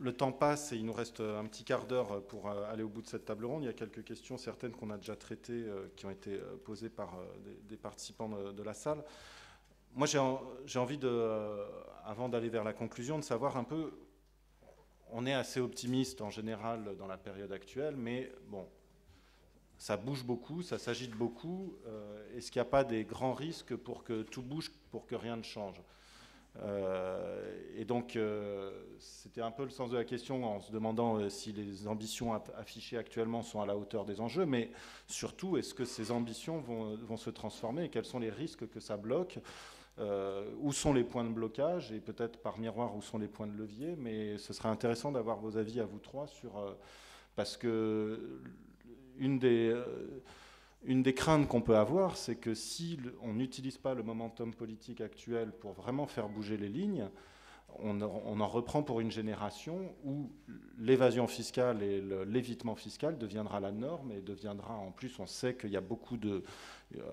le temps passe et il nous reste un petit quart d'heure pour aller au bout de cette table ronde. Il y a quelques questions, certaines qu'on a déjà traitées, qui ont été posées par des participants de la salle. Moi, j'ai envie, avant d'aller vers la conclusion, de savoir un peu, on est assez optimiste en général dans la période actuelle, mais bon, ça bouge beaucoup, ça s'agite beaucoup. Est-ce qu'il n'y a pas des grands risques pour que tout bouge, pour que rien ne change ? Et donc, c'était un peu le sens de la question en se demandant si les ambitions affichées actuellement sont à la hauteur des enjeux, mais surtout, est-ce que ces ambitions vont se transformer et quels sont les risques que ça bloque, où sont les points de blocage et peut-être par miroir où sont les points de levier, mais ce serait intéressant d'avoir vos avis à vous trois sur... parce que une des craintes qu'on peut avoir, c'est que si on n'utilise pas le momentum politique actuel pour vraiment faire bouger les lignes, on en reprend pour une génération où l'évasion fiscale et l'évitement fiscal deviendra la norme et deviendra, en plus, on sait qu'il y a beaucoup de,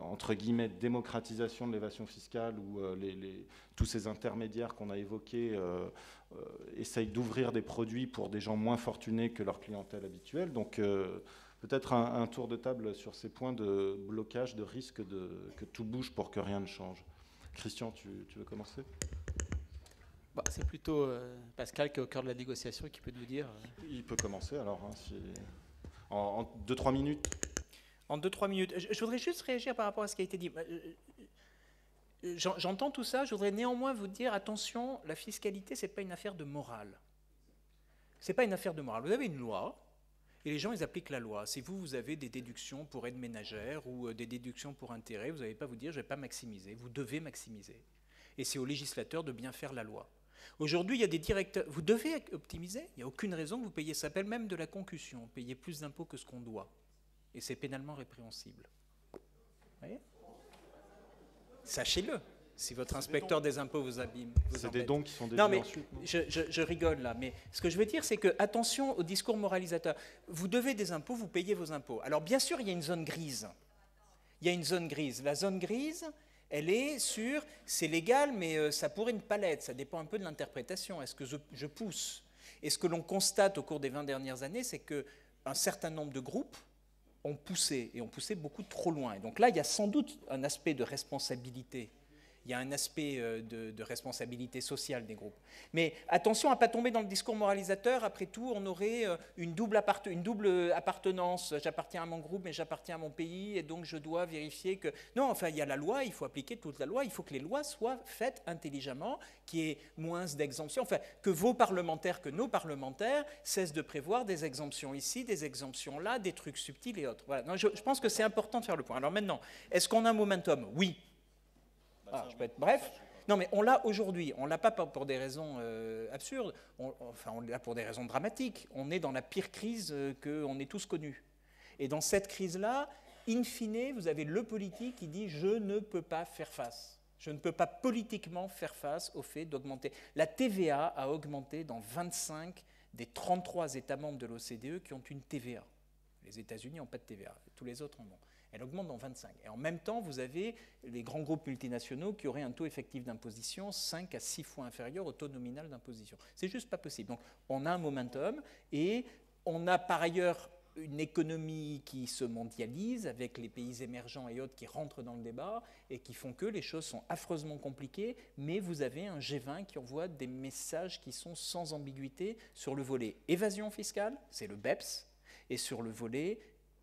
entre guillemets, démocratisation de l'évasion fiscale où tous ces intermédiaires qu'on a évoqués essayent d'ouvrir des produits pour des gens moins fortunés que leur clientèle habituelle. Donc, peut-être un tour de table sur ces points de blocage, de risque que tout bouge pour que rien ne change. Christian, tu veux commencer ? Bah, c'est plutôt Pascal qui est au cœur de la négociation et qui peut nous dire... Il peut commencer alors, hein, en 2-3 minutes. En 2-3 minutes. Je voudrais juste réagir par rapport à ce qui a été dit. J'entends tout ça, je voudrais néanmoins vous dire, attention, la fiscalité, ce n'est pas une affaire de morale. Ce n'est pas une affaire de morale. Vous avez une loi, et les gens, ils appliquent la loi. Si vous avez des déductions pour aide ménagère ou des déductions pour intérêt, vous n'allez pas vous dire, je ne vais pas maximiser. Vous devez maximiser. Et c'est au législateur de bien faire la loi. Aujourd'hui, il y a des directeurs... Vous devez optimiser. Il n'y a aucune raison que vous payiez. Ça s'appelle même de la concussion. Vous payez plus d'impôts que ce qu'on doit. Et c'est pénalement répréhensible. Vous voyez ? Sachez-le. Si votre inspecteur des impôts vous abîme. C'est des dons qui sont déduits ensuite. Non, mais je rigole là. Mais ce que je veux dire, c'est que, attention au discours moralisateur. Vous devez des impôts, vous payez vos impôts. Alors, bien sûr, il y a une zone grise. Il y a une zone grise. La zone grise... Elle est sur, c'est légal, mais ça pourrait une palette, ça dépend un peu de l'interprétation. Est-ce que je pousse ? Et ce que l'on constate au cours des 20 dernières années, c'est qu'un certain nombre de groupes ont poussé, et ont poussé beaucoup trop loin. Et donc là, il y a sans doute un aspect de responsabilité. Il y a un aspect de responsabilité sociale des groupes. Mais attention à ne pas tomber dans le discours moralisateur. Après tout, on aurait une double appartenance. J'appartiens à mon groupe, mais j'appartiens à mon pays, et donc je dois vérifier que... Non, enfin, il y a la loi, il faut appliquer toute la loi. Il faut que les lois soient faites intelligemment, qu'il y ait moins d'exemptions. Enfin, que vos parlementaires, que nos parlementaires cessent de prévoir des exemptions ici, des exemptions là, des trucs subtils et autres. Voilà. Non, je pense que c'est important de faire le point. Alors maintenant, est-ce qu'on a un momentum ? Oui. Je peux être bref. Non, mais on l'a aujourd'hui. On ne l'a pas pour des raisons absurdes. On l'a pour des raisons dramatiques. On est dans la pire crise qu'on ait tous connue. Et dans cette crise-là, in fine, vous avez le politique qui dit « je ne peux pas faire face ». Je ne peux pas politiquement faire face au fait d'augmenter. La TVA a augmenté dans 25 des 33 États membres de l'OCDE qui ont une TVA. Les États-Unis n'ont pas de TVA. Tous les autres en ont. Elle augmente dans 25. Et en même temps, vous avez les grands groupes multinationaux qui auraient un taux effectif d'imposition 5 à 6 fois inférieur au taux nominal d'imposition. C'est juste pas possible. Donc, on a un momentum et on a par ailleurs une économie qui se mondialise avec les pays émergents et autres qui rentrent dans le débat et qui font que les choses sont affreusement compliquées, mais vous avez un G20 qui envoie des messages qui sont sans ambiguïté sur le volet évasion fiscale, c'est le BEPS, et sur le volet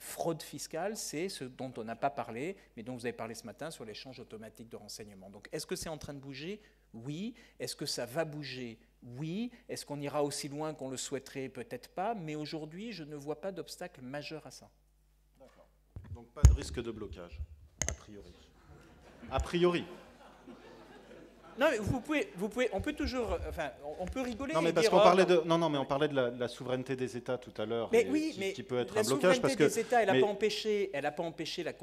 fraude fiscale, c'est ce dont on n'a pas parlé, mais dont vous avez parlé ce matin sur l'échange automatique de renseignements. Donc, est-ce que c'est en train de bouger ? Oui. Est-ce que ça va bouger ? Oui. Est-ce qu'on ira aussi loin qu'on le souhaiterait ? Peut-être pas. Mais aujourd'hui, je ne vois pas d'obstacle majeur à ça. D'accord. Donc, pas de risque de blocage, a priori. A priori. Non, mais vous pouvez, on peut toujours, enfin, on peut rigoler. Non, mais parce qu'on parlait de, mais on parlait de la souveraineté des États tout à l'heure, qui peut être un blocage parce que la souveraineté des États, elle n'a pas empêché la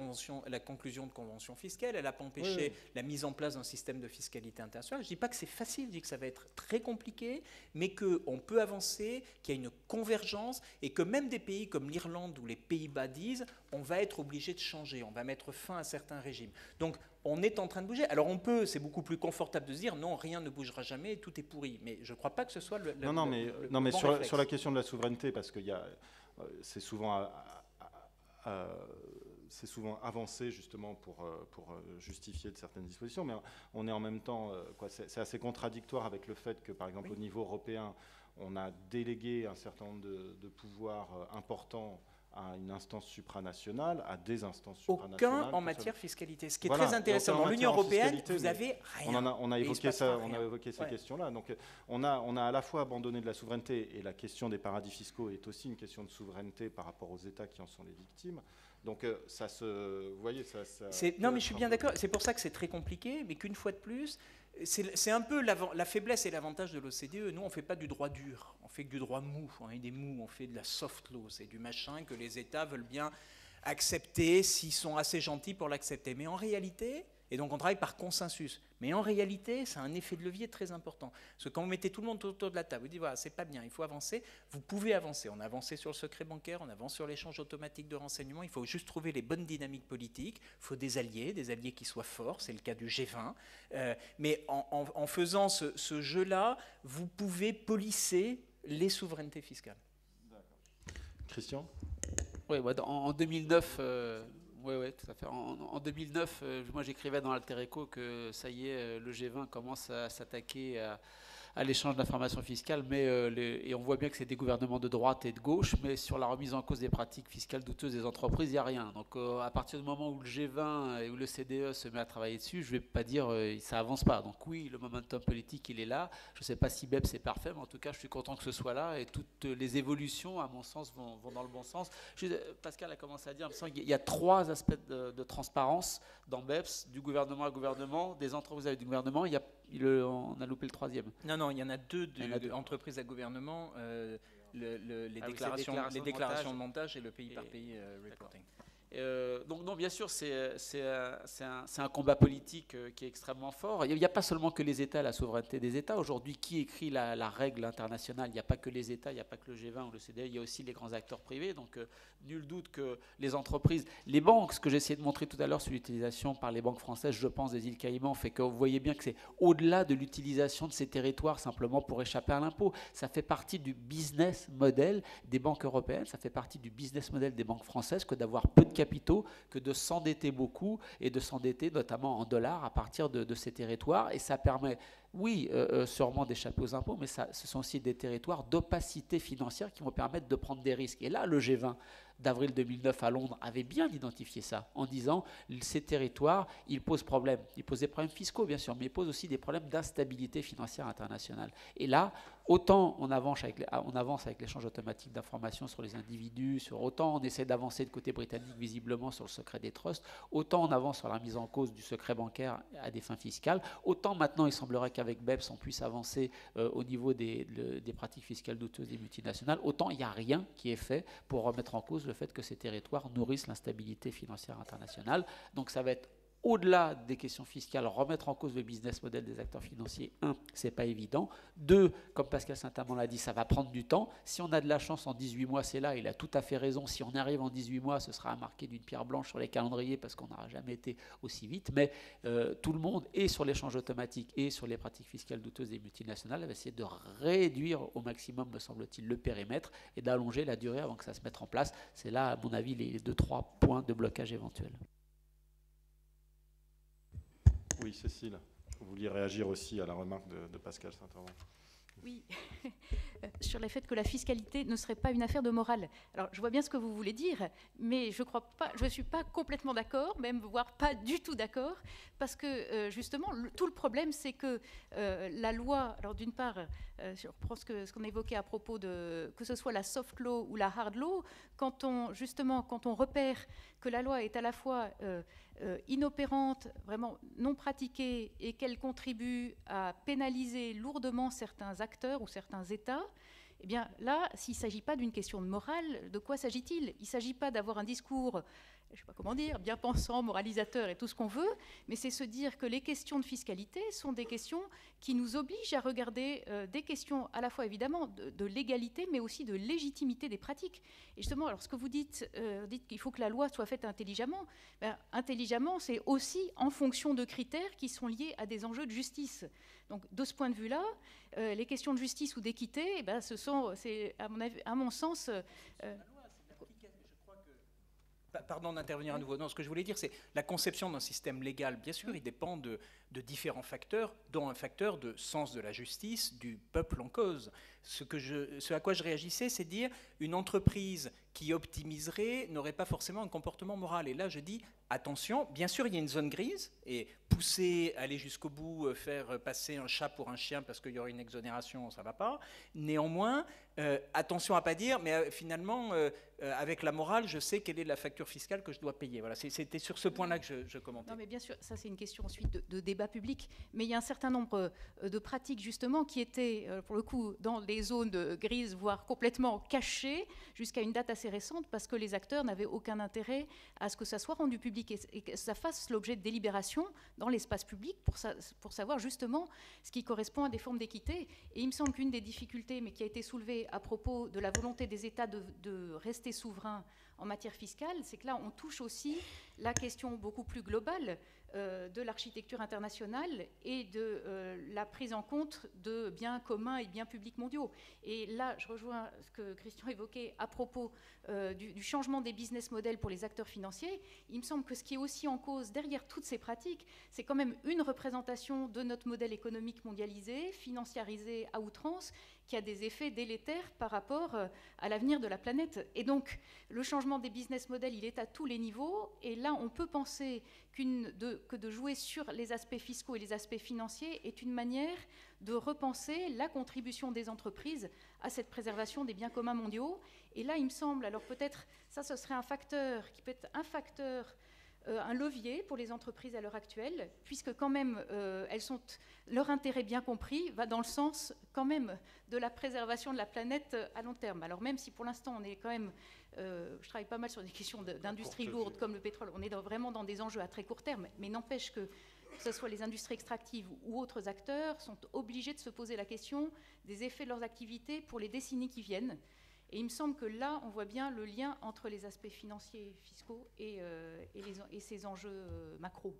conclusion de conventions fiscales, elle n'a pas empêché la mise en place d'un système de fiscalité internationale. Je ne dis pas que c'est facile, je dis que ça va être très compliqué, mais qu'on peut avancer, qu'il y a une convergence et que même des pays comme l'Irlande ou les Pays-Bas disent, on va être obligé de changer, on va mettre fin à certains régimes. Donc, on est en train de bouger. Alors c'est beaucoup plus confortable de se dire non, rien ne bougera jamais, tout est pourri. Mais je ne crois pas que ce soit le mais sur la question de la souveraineté, parce que c'est souvent avancé justement pour justifier de certaines dispositions, mais on est en même temps, c'est assez contradictoire avec le fait que, par exemple, au niveau européen, on a délégué un certain nombre de pouvoirs importants à une instance supranationale, à des instances supranationales. Aucun en matière de fiscalité. Ce qui est très intéressant, dans l'Union européenne, vous avez rien. On a évoqué ces questions-là. Donc on a à la fois abandonné de la souveraineté, et la question des paradis fiscaux est aussi une question de souveraineté par rapport aux États qui en sont les victimes. Donc vous voyez, non, mais je suis bien d'accord. C'est pour ça que c'est très compliqué, mais qu'une fois de plus, c'est un peu la faiblesse et l'avantage de l'OCDE. Nous, on ne fait pas du droit dur, on fait que du droit mou. On est des mous, on fait de la soft law. C'est du machin que les États veulent bien accepter s'ils sont assez gentils pour l'accepter. Mais en réalité, et donc on travaille par consensus, mais en réalité, c'est un effet de levier très important. Parce que quand vous mettez tout le monde autour de la table, vous dites voilà, c'est pas bien, il faut avancer, vous pouvez avancer. On a avancé sur le secret bancaire, on avance sur l'échange automatique de renseignements, il faut juste trouver les bonnes dynamiques politiques, il faut des alliés qui soient forts, c'est le cas du G20. Mais en faisant ce jeu-là, vous pouvez polisser les souverainetés fiscales. Christian ? Oui, en 2009... Oui, tout à fait. En 2009, moi j'écrivais dans Alter Eco que ça y est, le G20 commence à s'attaquer à l'échange d'informations fiscales, et on voit bien que c'est des gouvernements de droite et de gauche, mais sur la remise en cause des pratiques fiscales douteuses des entreprises, il n'y a rien. Donc à partir du moment où le G20 et où le CDE se met à travailler dessus, je ne vais pas dire ça avance pas. Donc oui, le momentum politique, il est là. Je ne sais pas si BEPS est parfait, mais en tout cas, je suis content que ce soit là, et toutes les évolutions, à mon sens, vont dans le bon sens. Pascal a commencé à dire, il me semble qu'il y a 3 aspects de transparence dans BEPS, du gouvernement à gouvernement, des entreprises avec du gouvernement. On a loupé le 3e. Non, il y en a 2 d'entreprises à gouvernement, les déclarations de montage et le pays par pays reporting. Donc non, bien sûr, c'est un combat politique qui est extrêmement fort. Il n'y a pas seulement que les États, la souveraineté des États. Aujourd'hui, qui écrit la règle internationale? Il n'y a pas que les États, il n'y a pas que le G20 ou le CDE, il y a aussi les grands acteurs privés. Donc nul doute que les entreprises, les banques, ce que j'ai essayé de montrer tout à l'heure sur l'utilisation par les banques françaises, je pense, des îles Caïmans, fait que vous voyez bien que c'est au-delà de l'utilisation de ces territoires simplement pour échapper à l'impôt. Ça fait partie du business model des banques européennes, ça fait partie du business model des banques françaises que d'avoir peu de capitaux, que de s'endetter beaucoup, et de s'endetter notamment en dollars à partir de ces territoires. Et ça permet, oui, sûrement d'échapper aux impôts, mais ce sont aussi des territoires d'opacité financière qui vont permettre de prendre des risques. Et là, le G20 d'avril 2009 à Londres avait bien identifié ça, en disant ces territoires, ils posent problème. Ils posent des problèmes fiscaux, bien sûr, mais ils posent aussi des problèmes d'instabilité financière internationale. Et là, autant on avance avec l'échange automatique d'informations sur les individus, autant on essaie d'avancer de côté britannique visiblement sur le secret des trusts, autant on avance sur la mise en cause du secret bancaire à des fins fiscales, autant maintenant il semblerait qu'avec BEPS on puisse avancer au niveau des pratiques fiscales douteuses des multinationales, autant il n'y a rien qui est fait pour remettre en cause le fait que ces territoires nourrissent l'instabilité financière internationale. Donc ça va être au-delà des questions fiscales, remettre en cause le business model des acteurs financiers. 1, c'est pas évident. 2, comme Pascal Saint-Amand l'a dit, ça va prendre du temps. Si on a de la chance, en 18 mois, c'est là, il a tout à fait raison. Si on arrive en 18 mois, ce sera marqué d'une pierre blanche sur les calendriers parce qu'on n'aura jamais été aussi vite. Mais tout le monde, et sur l'échange automatique et sur les pratiques fiscales douteuses des multinationales, va essayer de réduire au maximum, me semble-t-il, le périmètre et d'allonger la durée avant que ça se mette en place. C'est là, à mon avis, les 2-3 points de blocage éventuels. Oui, Cécile, vous vouliez réagir aussi à la remarque de Pascal Saint-Amand. Oui, sur le fait que la fiscalité ne serait pas une affaire de morale. Alors, je vois bien ce que vous voulez dire, mais je ne suis pas complètement d'accord, même voire pas du tout d'accord, parce que justement, tout le problème, c'est que la loi, alors d'une part, je reprends ce qu'on évoquait à propos de que ce soit la soft law ou la hard law, quand on repère que la loi est à la fois inopérante, vraiment non pratiquée, et qu'elle contribue à pénaliser lourdement certains acteurs ou certains États, eh bien là, s'il ne s'agit pas d'une question de morale, de quoi s'agit-il? Il ne s'agit pas d'avoir un discours je ne sais pas comment dire, bien pensant, moralisateur et tout ce qu'on veut, mais c'est se dire que les questions de fiscalité sont des questions qui nous obligent à regarder des questions à la fois évidemment de légalité, mais aussi de légitimité des pratiques. Et justement, alors ce que vous dites qu'il faut que la loi soit faite intelligemment, intelligemment, c'est aussi en fonction de critères qui sont liés à des enjeux de justice. Donc de ce point de vue-là, les questions de justice ou d'équité, c'est à mon sens... Pardon d'intervenir à nouveau. Non, ce que je voulais dire, c'est la conception d'un système légal. Bien sûr, il dépend de différents facteurs, dont un facteur de sens de la justice du peuple en cause. Ce à quoi je réagissais, c'est dire une entreprise qui optimiserait n'aurait pas forcément un comportement moral. Et là, je dis attention. Bien sûr, il y a une zone grise et pousser, aller jusqu'au bout, faire passer un chat pour un chien parce qu'il y aurait une exonération, ça ne va pas. Néanmoins, attention à ne pas dire, mais finalement, avec la morale, je sais quelle est la facture fiscale que je dois payer. Voilà, c'était sur ce point-là que je commentais. Non, mais bien sûr, ça c'est une question ensuite de débat public, mais il y a un certain nombre de pratiques justement qui étaient, pour le coup, dans les zones grises, voire complètement cachées, jusqu'à une date assez récente, parce que les acteurs n'avaient aucun intérêt à ce que ça soit rendu public et que ça fasse l'objet de délibérations dans l'espace public pour savoir justement ce qui correspond à des formes d'équité. Et il me semble qu'une des difficultés, mais qui a été soulevée à propos de la volonté des États de rester souverains en matière fiscale, c'est que là, on touche aussi la question beaucoup plus globale de l'architecture internationale et de la prise en compte de biens communs et biens publics mondiaux. Et là, je rejoins ce que Christian évoquait à propos du changement des business models pour les acteurs financiers. Il me semble que ce qui est aussi en cause derrière toutes ces pratiques, c'est quand même une représentation de notre modèle économique mondialisé, financiarisé à outrance, qui a des effets délétères par rapport à l'avenir de la planète. Et donc, le changement des business models, il est à tous les niveaux. Et là, on peut penser que de jouer sur les aspects fiscaux et les aspects financiers est une manière de repenser la contribution des entreprises à cette préservation des biens communs mondiaux. Et là, il me semble, alors peut-être, ça, ce serait un facteur qui peut être un levier pour les entreprises à l'heure actuelle, puisque quand même, leur intérêt bien compris va dans le sens quand même de la préservation de la planète à long terme. Alors même si pour l'instant on est quand même, je travaille pas mal sur des questions d'industrie lourde comme le pétrole, on est vraiment dans des enjeux à très court terme, mais n'empêche que ce soit les industries extractives ou autres acteurs sont obligés de se poser la question des effets de leurs activités pour les décennies qui viennent. Et il me semble que là, on voit bien le lien entre les aspects financiers et fiscaux et ces enjeux macro.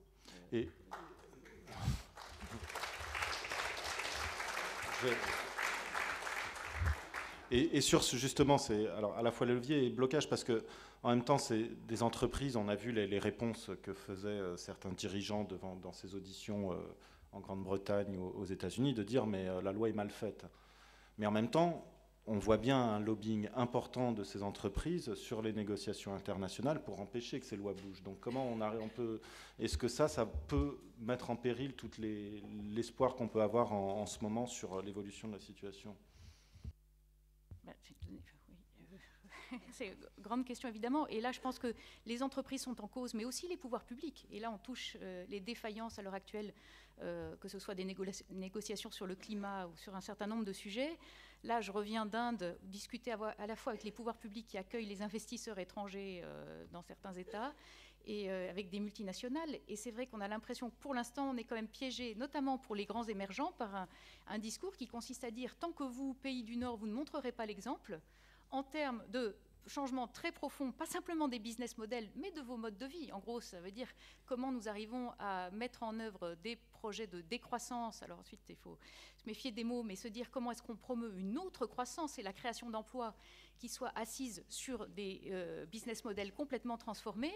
Et sur ce, justement, c'est alors à la fois le levier et le blocage, parce que en même temps, c'est des entreprises. On a vu les réponses que faisaient certains dirigeants dans ces auditions en Grande-Bretagne ou aux États-Unis, de dire mais la loi est mal faite. Mais en même temps, on voit bien un lobbying important de ces entreprises sur les négociations internationales pour empêcher que ces lois bougent. Donc comment on peut... Est-ce que ça peut mettre en péril tout l'espoir qu'on peut avoir en ce moment sur l'évolution de la situation ? C'est une grande question évidemment, et là je pense que les entreprises sont en cause, mais aussi les pouvoirs publics, et là on touche les défaillances à l'heure actuelle, que ce soit des négociations sur le climat ou sur un certain nombre de sujets. Là je reviens d'Inde, discuter à la fois avec les pouvoirs publics qui accueillent les investisseurs étrangers dans certains États, et avec des multinationales, et c'est vrai qu'on a l'impression que pour l'instant on est quand même piégé, notamment pour les grands émergents, par un discours qui consiste à dire tant que vous, pays du Nord, vous ne montrerez pas l'exemple, en termes de changement très profond, pas simplement des business models, mais de vos modes de vie. En gros, ça veut dire comment nous arrivons à mettre en œuvre des projets de décroissance. Alors ensuite, il faut se méfier des mots, mais se dire comment est-ce qu'on promeut une autre croissance et la création d'emplois qui soit assise sur des business models complètement transformés.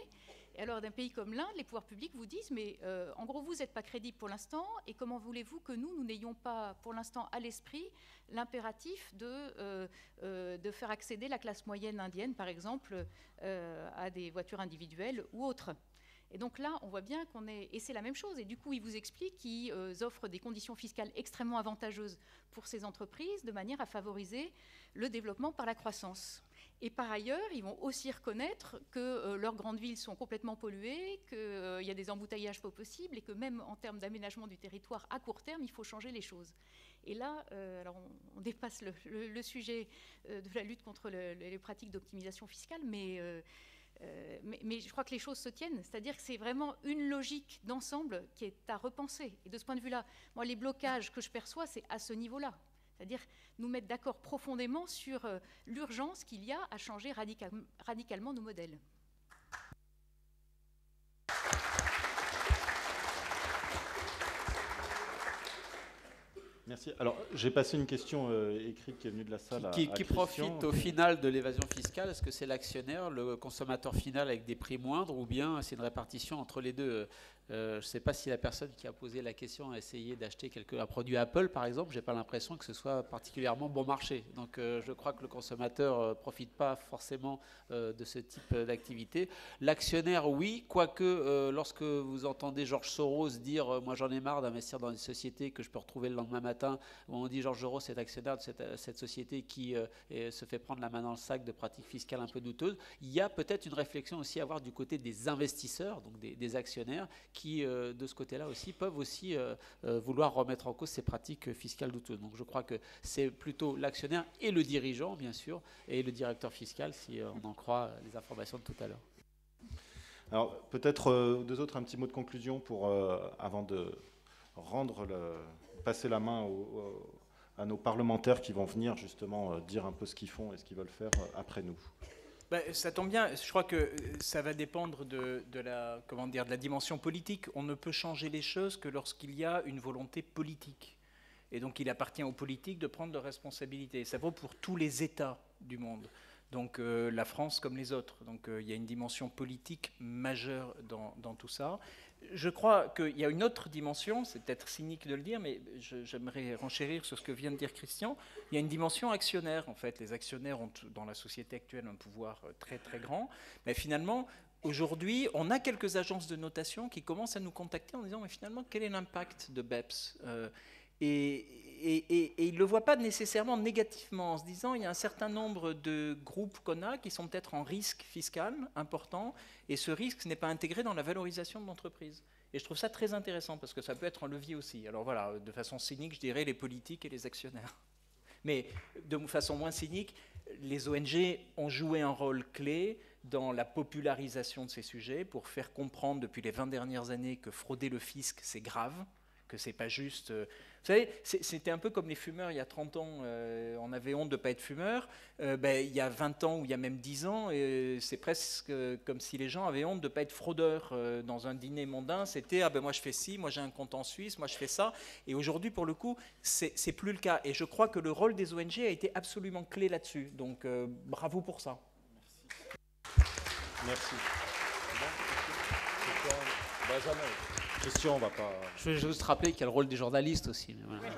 Et alors, d'un pays comme l'Inde, les pouvoirs publics vous disent, mais en gros, vous n'êtes pas crédible pour l'instant, et comment voulez-vous que nous n'ayons pas, pour l'instant, à l'esprit, l'impératif de faire accéder la classe moyenne indienne, par exemple, à des voitures individuelles ou autres. Et donc là, on voit bien qu'on est... Et c'est la même chose. Et du coup, ils vous expliquent qu'ils offrent des conditions fiscales extrêmement avantageuses pour ces entreprises, de manière à favoriser le développement par la croissance. Et par ailleurs, ils vont aussi reconnaître que leurs grandes villes sont complètement polluées, qu'il y a des embouteillages pas possibles, et que même en termes d'aménagement du territoire à court terme, il faut changer les choses. Et là, alors on dépasse le sujet de la lutte contre les pratiques d'optimisation fiscale, mais Mais je crois que les choses se tiennent, c'est-à-dire que c'est vraiment une logique d'ensemble qui est à repenser. Et de ce point de vue-là, moi, les blocages que je perçois, c'est à ce niveau-là. C'est-à-dire nous mettre d'accord profondément sur l'urgence qu'il y a à changer radicalement nos modèles. Merci. Alors, j'ai passé une question écrite qui est venue de la salle qui profite au final de l'évasion fiscale. Est-ce que c'est l'actionnaire, le consommateur final avec des prix moindres, ou bien c'est une répartition entre les deux? Je ne sais pas si la personne qui a posé la question a essayé d'acheter un produit Apple, par exemple. Je n'ai pas l'impression que ce soit particulièrement bon marché. Donc je crois que le consommateur ne profite pas forcément de ce type d'activité. L'actionnaire, oui, quoique lorsque vous entendez George Soros dire « moi j'en ai marre d'investir dans une société que je peux retrouver le lendemain matin », où on dit George Soros est actionnaire de cette société qui se fait prendre la main dans le sac de pratiques fiscales un peu douteuses, il y a peut-être une réflexion aussi à avoir du côté des investisseurs, donc des actionnaires, qui, de ce côté-là aussi, peuvent aussi vouloir remettre en cause ces pratiques fiscales douteuses. Donc je crois que c'est plutôt l'actionnaire et le dirigeant, bien sûr, et le directeur fiscal, si on en croit les informations de tout à l'heure. Alors peut-être deux autres, un petit mot de conclusion avant de passer la main à nos parlementaires qui vont venir justement dire un peu ce qu'ils font et ce qu'ils veulent faire après nous. Ça tombe bien, je crois que ça va dépendre de la dimension politique. On ne peut changer les choses que lorsqu'il y a une volonté politique. Et donc il appartient aux politiques de prendre leurs responsabilités. Ça vaut pour tous les États du monde. Donc la France comme les autres. Donc il y a une dimension politique majeure dans tout ça. Je crois qu'il y a une autre dimension, c'est peut-être cynique de le dire, mais j'aimerais renchérir sur ce que vient de dire Christian. Il y a une dimension actionnaire, en fait. Les actionnaires ont, dans la société actuelle, un pouvoir très très grand. Mais finalement, aujourd'hui, on a quelques agences de notation qui commencent à nous contacter en disant, mais finalement, quel est l'impact de BEPS et ils ne le voient pas nécessairement négativement, en se disant il y a un certain nombre de groupes qu'on a qui sont peut-être en risque fiscal important, et ce risque n'est pas intégré dans la valorisation de l'entreprise. Et je trouve ça très intéressant, parce que ça peut être un levier aussi. Alors voilà, de façon cynique, je dirais les politiques et les actionnaires. Mais de façon moins cynique, les ONG ont joué un rôle clé dans la popularisation de ces sujets, pour faire comprendre depuis les 20 dernières années que frauder le fisc, c'est grave, que c'est pas juste... Vous savez, c'était un peu comme les fumeurs il y a 30 ans. On avait honte de ne pas être fumeur. Il y a 20 ans ou il y a même 10 ans, c'est presque comme si les gens avaient honte de ne pas être fraudeurs. Dans un dîner mondain, c'était « Ah ben moi je fais ci, moi j'ai un compte en Suisse, moi je fais ça ». Et aujourd'hui, pour le coup, c'est plus le cas. Et je crois que le rôle des ONG a été absolument clé là-dessus. Donc bravo pour ça. Merci. Benjamin. Christian, on va pas... Je vais juste rappeler qu'il y a le rôle des journalistes aussi. Voilà.